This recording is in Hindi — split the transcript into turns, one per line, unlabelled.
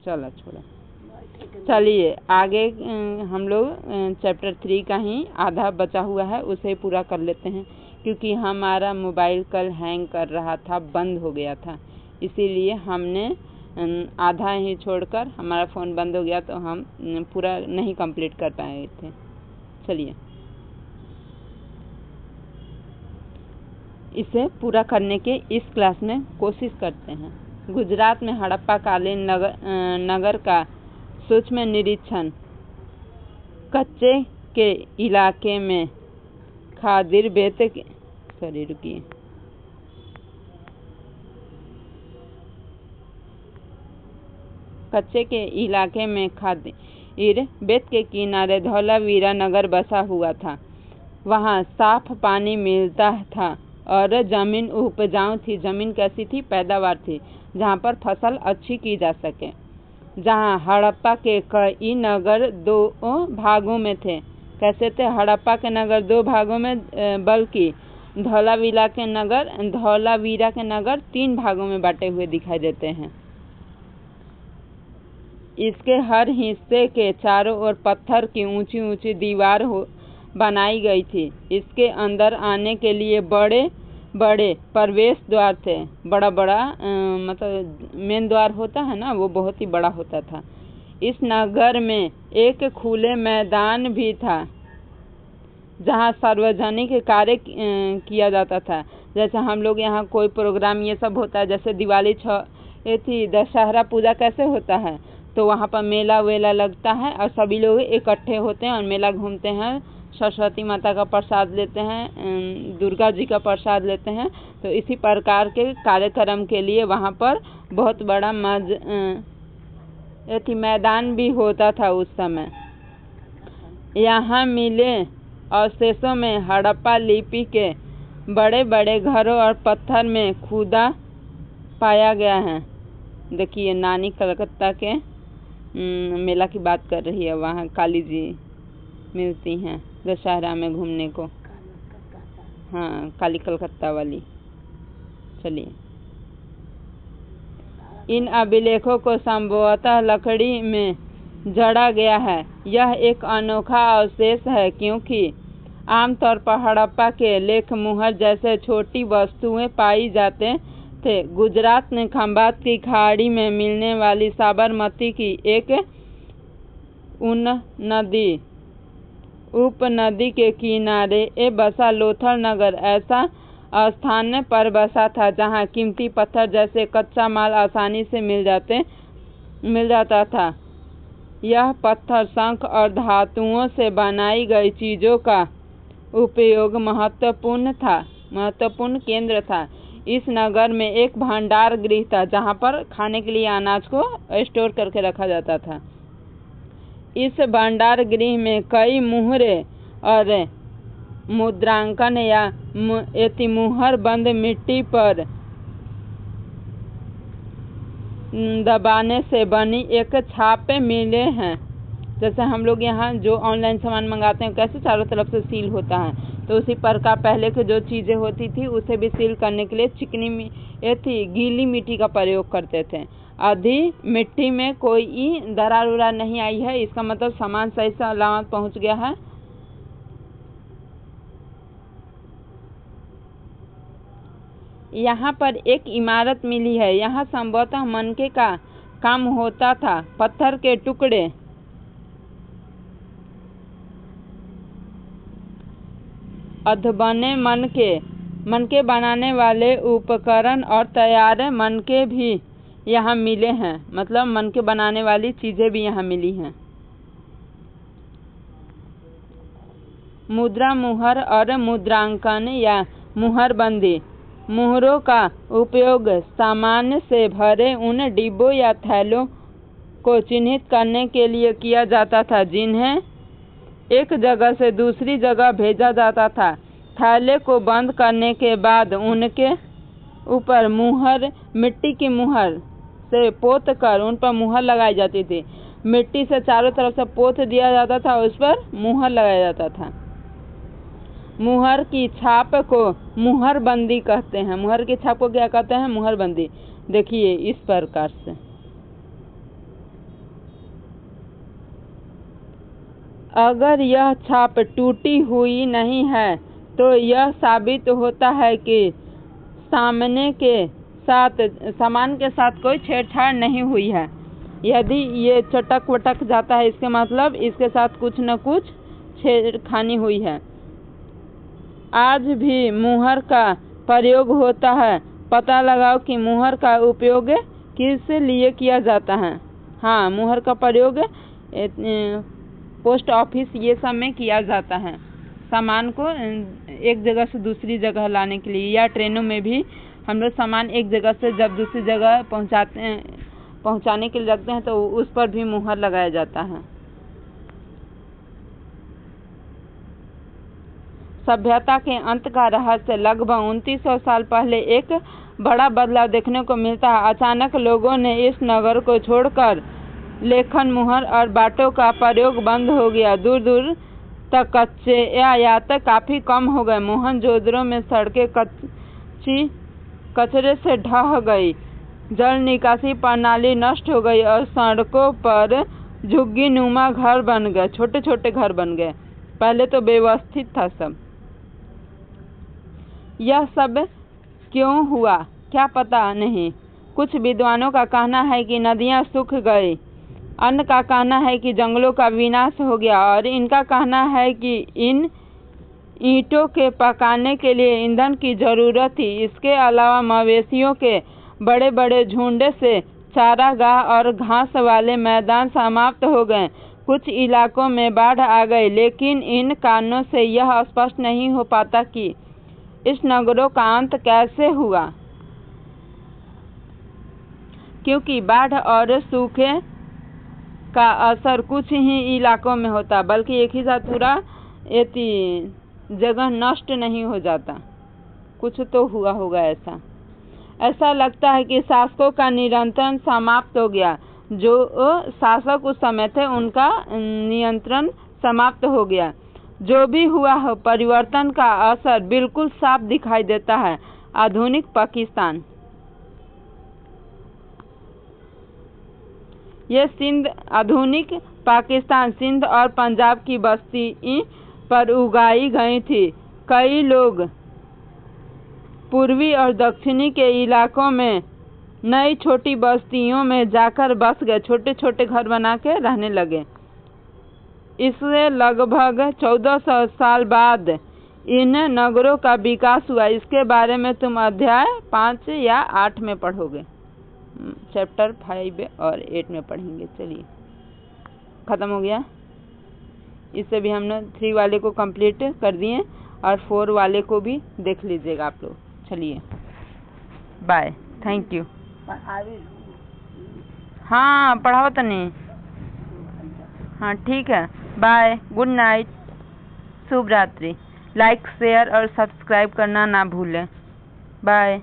चला छोड़ा। चलिए आगे हम लोग चैप्टर 3 का ही आधा बचा हुआ है, उसे पूरा कर लेते हैं, क्योंकि हमारा मोबाइल कल हैंग कर रहा था, बंद हो गया था, इसीलिए हमने आधा ही छोड़कर हमारा फ़ोन बंद हो गया, तो हम पूरा नहीं कंप्लीट कर पाए थे। चलिए इसे पूरा करने के इस क्लास में कोशिश करते हैं। गुजरात में हड़प्पा कालीन नगर का सूक्ष्म निरीक्षण। कच्चे के इलाके में खादिर बेत कच्चे के इलाके में खादिर बेत के किनारे धौलावीरा नगर बसा हुआ था। वहाँ साफ पानी मिलता था और जमीन उपजाऊ थी। जमीन कैसी थी? पैदावार थी, जहाँ पर फसल अच्छी की जा सके। जहाँ हड़प्पा के कई नगर 2 भागों में थे। कैसे थे हड़प्पा के नगर? 2 भागों में, बल्कि धौलावीरा के नगर 3 भागों में बांटे हुए दिखाई देते हैं। इसके हर हिस्से के चारों ओर पत्थर की ऊंची ऊंची दीवार बनाई गई थी। इसके अंदर आने के लिए बड़े बड़े प्रवेश द्वार थे। बड़ा मतलब मेन द्वार होता है ना, वो बहुत ही बड़ा होता था। इस नगर में एक खुले मैदान भी था, जहाँ सार्वजनिक कार्य किया जाता था। जैसे हम लोग यहाँ कोई प्रोग्राम ये सब होता है, जैसे दिवाली थी, दशहरा पूजा कैसे होता है, तो वहाँ पर मेला वेला लगता है और सभी लोग इकट्ठे होते हैं और मेला घूमते हैं, सरस्वती माता का प्रसाद लेते हैं, दुर्गा जी का प्रसाद लेते हैं। तो इसी प्रकार के कार्यक्रम के लिए वहाँ पर बहुत बड़ा मैदान भी होता था उस समय। यहाँ मिले अवशेषों में हड़प्पा लिपि के बड़े बड़े घरों और पत्थर में खुदा पाया गया है। देखिए नानी कलकत्ता के मेला की बात कर रही है। वहाँ काली जी मिलती हैं दशहरा में घूमने को। हाँ, काली कलकत्ता वाली। चलिए, इन अभिलेखों को संभवतः लकड़ी में जड़ा गया है। यह एक अनोखा अवशेष है, क्योंकि आमतौर पर हड़प्पा के लेख मुहर जैसे छोटी वस्तुएं पाई जाते थे। गुजरात में खंभात की खाड़ी में मिलने वाली साबरमती की एक उपनदी के किनारे बसा लोथल नगर ऐसा स्थान पर बसा था जहां कीमती पत्थर जैसे कच्चा माल आसानी से मिल जाता था। यह पत्थर, शंख और धातुओं से बनाई गई चीजों का उपयोग महत्वपूर्ण केंद्र था। इस नगर में एक भंडार गृह था, जहां पर खाने के लिए अनाज को स्टोर करके रखा जाता था। इस भंडार गृह में कई मुहरे और मुद्रांकन या मुहर बंद मिट्टी पर दबाने से बनी एक छापे मिले हैं। जैसे हम लोग यहाँ जो ऑनलाइन सामान मंगाते हैं कैसे चारों तरफ से सील होता है, तो उसी प्रकार पहले की जो चीज़ें होती थी उसे भी सील करने के लिए गीली मिट्टी का प्रयोग करते थे। आधी मिट्टी में कोई दरार उरार नहीं आई है, इसका मतलब सामान सही सलामत पहुँच गया है। यहाँ पर एक इमारत मिली है। यहाँ संभवतः मनके का काम होता था। पत्थर के टुकड़े अधबने मनके बनाने वाले उपकरण और तैयार मनके भी यहाँ मिले हैं। मतलब मनके बनाने वाली चीजें भी यहाँ मिली हैं। मुद्रा मुहर और मुद्रांकन या मुहरबंदी। मुहरों का उपयोग सामान से भरे उन डिब्बों या थैलों को चिन्हित करने के लिए किया जाता था, जिन्हें एक जगह से दूसरी जगह भेजा जाता था। थैले को बंद करने के बाद उनके ऊपर मिट्टी की मुहर से पोत कर उन पर मुहर लगाई जाती थी। मिट्टी से चारों तरफ से पोत दिया जाता था, उस पर मुहर लगाया जाता था। मुहर की छाप को मुहरबंदी कहते हैं। मुहर की छाप को क्या कहते हैं? मुहरबंदी। देखिए इस प्रकार से अगर यह छाप टूटी हुई नहीं है तो यह साबित होता है कि सामान के साथ कोई छेड़छाड़ नहीं हुई है। यदि ये चटक वटक जाता है इसके मतलब इसके साथ कुछ न कुछ छेड़खानी हुई है। आज भी मुहर का प्रयोग होता है। पता लगाओ कि मुहर का उपयोग किस लिए किया जाता है। हाँ, मुहर का प्रयोग पोस्ट ऑफिस ये सब में किया जाता है, सामान को एक जगह से दूसरी जगह लाने के लिए, या ट्रेनों में भी हम लोग सामान एक जगह से जब दूसरी जगह पहुंचाने के लिए रखते हैं तो उस पर भी मुहर लगाया जाता है। सभ्यता के अंत का रहस्य। लगभग 2900 साल पहले एक बड़ा बदलाव देखने को मिलता है। अचानक लोगों ने इस नगर को छोड़कर लेखन, मुहर और बाटों का प्रयोग बंद हो गया। दूर दूर तक कच्चे यातायात काफी कम हो गए। मोहनजोदड़ो में सड़कें कचरे से ढह गई, जल निकासी प्रणाली नष्ट हो गई और सड़कों पर झुग्गी नुमा घर बन गए, छोटे छोटे घर बन गए। पहले तो व्यवस्थित था सब। यह सब क्यों हुआ क्या पता नहीं। कुछ विद्वानों का कहना है कि नदियां सूख गई, अन्य का कहना है कि जंगलों का विनाश हो गया और इनका कहना है कि इन ईंटों के पकाने के लिए ईंधन की जरूरत थी। इसके अलावा मवेशियों के बड़े बड़े झुंड से चारागाह और घास वाले मैदान समाप्त हो गए। कुछ इलाकों में बाढ़ आ गई, लेकिन इन कारणों से यह स्पष्ट नहीं हो पाता कि इस नगरों का अंत कैसे हुआ, क्योंकि बाढ़ और सूखे का असर कुछ ही इलाकों में होता, बल्कि एक ही साथ पूरा जगह नष्ट नहीं हो जाता। कुछ तो हुआ होगा ऐसा लगता है कि शासकों का नियंत्रण समाप्त हो गया। जो शासक उस समय थे उनका नियंत्रण समाप्त हो गया। जो भी हुआ हो, परिवर्तन का असर बिल्कुल साफ दिखाई देता है। आधुनिक पाकिस्तान, ये आधुनिक पाकिस्तान सिंध और पंजाब की बस्ती पर उगाई गई थी। कई लोग पूर्वी और दक्षिणी के इलाकों में नई छोटी बस्तियों में जाकर बस गए, छोटे छोटे घर बना के रहने लगे। इससे लगभग 1400 साल बाद इन नगरों का विकास हुआ। इसके बारे में तुम अध्याय 5 या 8 में पढ़ोगे, चैप्टर 5 और 8 में पढ़ेंगे। चलिए, खत्म हो गया। इससे भी हमने 3 वाले को कंप्लीट कर दिए और 4 वाले को भी देख लीजिएगा आप लोग। चलिए, बाय, थैंक यू। हाँ, पढ़ाओ तो नहीं। हाँ, ठीक है, बाय, गुड नाइट, शुभ रात्रि। लाइक, शेयर और सब्सक्राइब करना ना भूलें। बाय।